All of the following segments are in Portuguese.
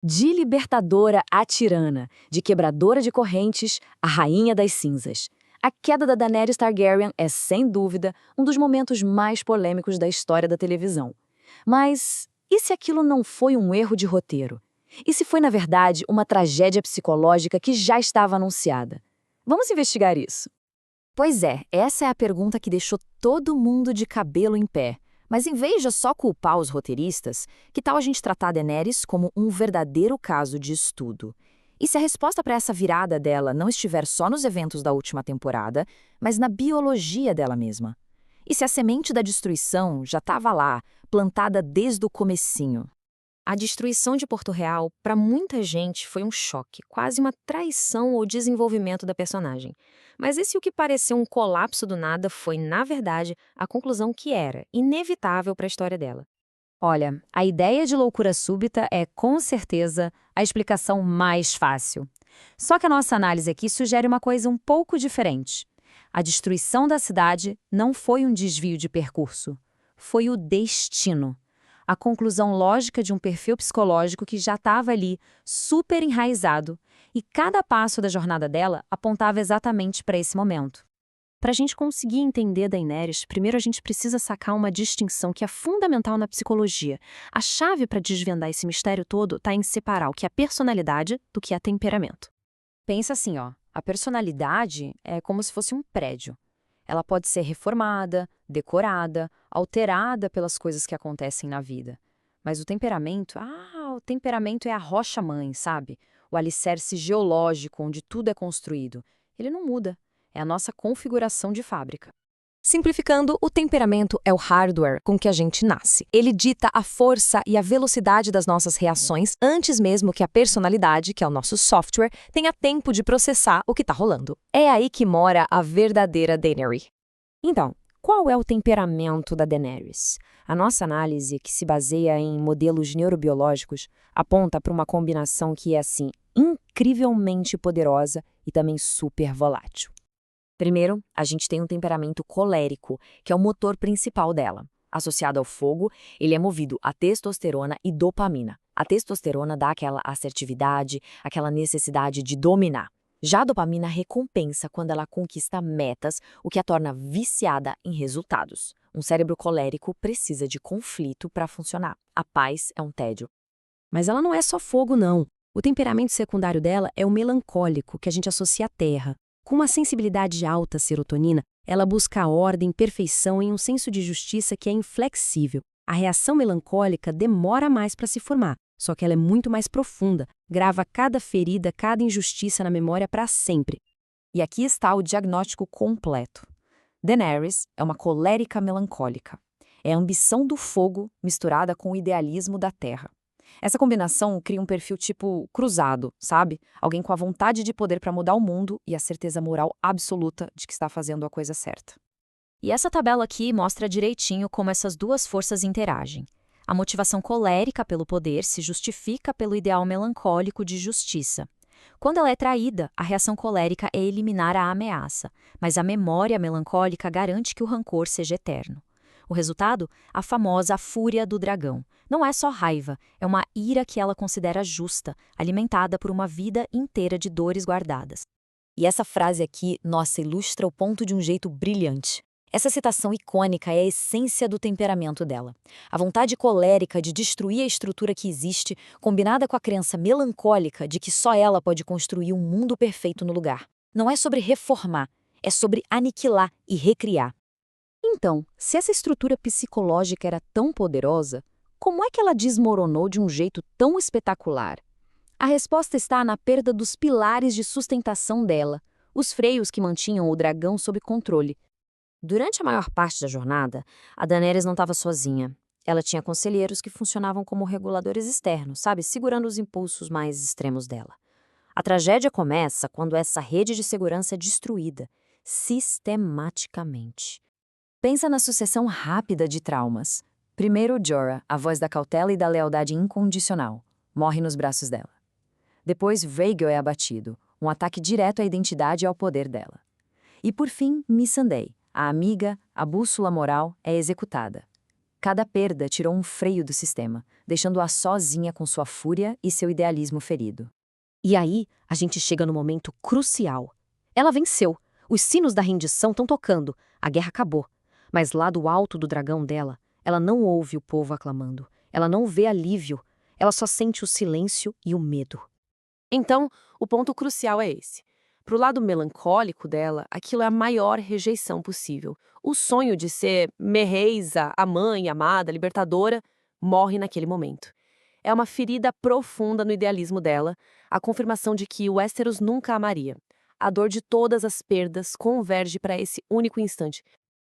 De libertadora a tirana, de quebradora de correntes a rainha das cinzas. A queda da Daenerys Targaryen é, sem dúvida, um dos momentos mais polêmicos da história da televisão. Mas e se aquilo não foi um erro de roteiro? E se foi, na verdade, uma tragédia psicológica que já estava anunciada? Vamos investigar isso. Pois é, essa é a pergunta que deixou todo mundo de cabelo em pé. Mas em vez de só culpar os roteiristas, que tal a gente tratar a Daenerys como um verdadeiro caso de estudo? E se a resposta para essa virada dela não estiver só nos eventos da última temporada, mas na biologia dela mesma? E se a semente da destruição já estava lá, plantada desde o comecinho? A destruição de Porto Real, para muita gente, foi um choque, quase uma traição ao desenvolvimento da personagem. Mas esse o que pareceu um colapso do nada foi, na verdade, a conclusão que era inevitável para a história dela. Olha, a ideia de loucura súbita é, com certeza, a explicação mais fácil. Só que a nossa análise aqui sugere uma coisa um pouco diferente. A destruição da cidade não foi um desvio de percurso, foi o destino. A conclusão lógica de um perfil psicológico que já estava ali, super enraizado, e cada passo da jornada dela apontava exatamente para esse momento. Para a gente conseguir entender Daenerys, primeiro a gente precisa sacar uma distinção que é fundamental na psicologia. A chave para desvendar esse mistério todo está em separar o que é personalidade do que é temperamento. Pensa assim, ó, a personalidade é como se fosse um prédio. Ela pode ser reformada, decorada, alterada pelas coisas que acontecem na vida. Mas o temperamento é a rocha-mãe, sabe? O alicerce geológico onde tudo é construído. Ele não muda. É a nossa configuração de fábrica. Simplificando, o temperamento é o hardware com que a gente nasce. Ele dita a força e a velocidade das nossas reações antes mesmo que a personalidade, que é o nosso software, tenha tempo de processar o que está rolando. É aí que mora a verdadeira Daenerys. Então, qual é o temperamento da Daenerys? A nossa análise, que se baseia em modelos neurobiológicos, aponta para uma combinação que é, assim, incrivelmente poderosa e também super volátil. Primeiro, a gente tem um temperamento colérico, que é o motor principal dela. Associado ao fogo, ele é movido a testosterona e dopamina. A testosterona dá aquela assertividade, aquela necessidade de dominar. Já a dopamina recompensa quando ela conquista metas, o que a torna viciada em resultados. Um cérebro colérico precisa de conflito para funcionar. A paz é um tédio. Mas ela não é só fogo, não. O temperamento secundário dela é o melancólico, que a gente associa à terra. Com uma sensibilidade alta à serotonina, ela busca a ordem, perfeição e um senso de justiça que é inflexível. A reação melancólica demora mais para se formar, só que ela é muito mais profunda, grava cada ferida, cada injustiça na memória para sempre. E aqui está o diagnóstico completo. Daenerys é uma colérica melancólica. É a ambição do fogo misturada com o idealismo da terra. Essa combinação cria um perfil tipo cruzado, sabe? Alguém com a vontade de poder para mudar o mundo e a certeza moral absoluta de que está fazendo a coisa certa. E essa tabela aqui mostra direitinho como essas duas forças interagem. A motivação colérica pelo poder se justifica pelo ideal melancólico de justiça. Quando ela é traída, a reação colérica é eliminar a ameaça, mas a memória melancólica garante que o rancor seja eterno. O resultado? A famosa fúria do dragão. Não é só raiva, é uma ira que ela considera justa, alimentada por uma vida inteira de dores guardadas. E essa frase aqui, nossa, ilustra o ponto de um jeito brilhante. Essa citação icônica é a essência do temperamento dela. A vontade colérica de destruir a estrutura que existe, combinada com a crença melancólica de que só ela pode construir um mundo perfeito no lugar. Não é sobre reformar, é sobre aniquilar e recriar. Então, se essa estrutura psicológica era tão poderosa, como é que ela desmoronou de um jeito tão espetacular? A resposta está na perda dos pilares de sustentação dela, os freios que mantinham o dragão sob controle. Durante a maior parte da jornada, a Daenerys não estava sozinha. Ela tinha conselheiros que funcionavam como reguladores externos, sabe, segurando os impulsos mais extremos dela. A tragédia começa quando essa rede de segurança é destruída, sistematicamente. Pensa na sucessão rápida de traumas. Primeiro, Jorah, a voz da cautela e da lealdade incondicional, morre nos braços dela. Depois, Rhaegal é abatido, um ataque direto à identidade e ao poder dela. E por fim, Missandei, a amiga, a bússola moral, é executada. Cada perda tirou um freio do sistema, deixando-a sozinha com sua fúria e seu idealismo ferido. E aí, a gente chega no momento crucial. Ela venceu. Os sinos da rendição estão tocando. A guerra acabou. Mas lá do alto do dragão dela, ela não ouve o povo aclamando. Ela não vê alívio. Ela só sente o silêncio e o medo. Então, o ponto crucial é esse. Pro lado melancólico dela, aquilo é a maior rejeição possível. O sonho de ser Merreisa, a mãe, amada, libertadora, morre naquele momento. É uma ferida profunda no idealismo dela, a confirmação de que Westeros nunca a amaria. A dor de todas as perdas converge para esse único instante.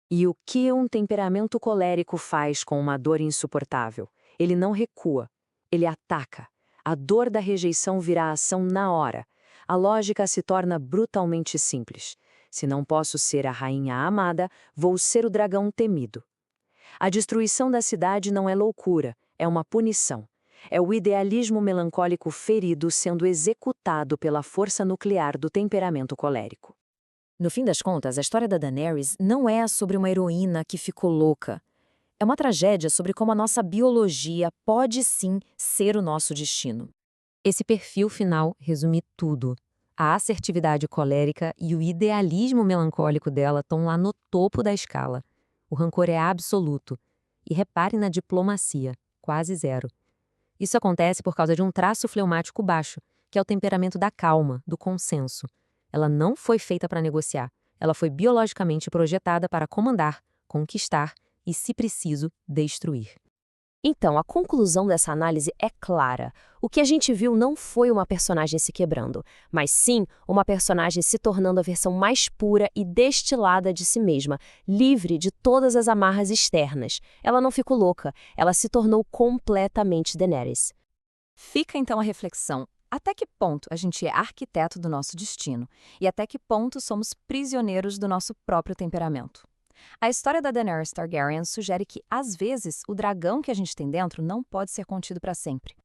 E o que um temperamento colérico faz com uma dor insuportável? Ele não recua, ele ataca. A dor da rejeição vira ação na hora. A lógica se torna brutalmente simples. Se não posso ser a rainha amada, vou ser o dragão temido. A destruição da cidade não é loucura, é uma punição. É o idealismo melancólico ferido sendo executado pela força nuclear do temperamento colérico. No fim das contas, a história da Daenerys não é sobre uma heroína que ficou louca. É uma tragédia sobre como a nossa biologia pode sim ser o nosso destino. Esse perfil final resume tudo. A assertividade colérica e o idealismo melancólico dela estão lá no topo da escala. O rancor é absoluto. E reparem na diplomacia, quase zero. Isso acontece por causa de um traço fleumático baixo, que é o temperamento da calma, do consenso. Ela não foi feita para negociar. Ela foi biologicamente projetada para comandar, conquistar e, se preciso, destruir. Então, a conclusão dessa análise é clara. O que a gente viu não foi uma personagem se quebrando, mas sim uma personagem se tornando a versão mais pura e destilada de si mesma, livre de todas as amarras externas. Ela não ficou louca, ela se tornou completamente Daenerys. Fica então a reflexão. Até que ponto a gente é arquiteto do nosso destino? E até que ponto somos prisioneiros do nosso próprio temperamento? A história da Daenerys Targaryen sugere que, às vezes, o dragão que a gente tem dentro não pode ser contido para sempre.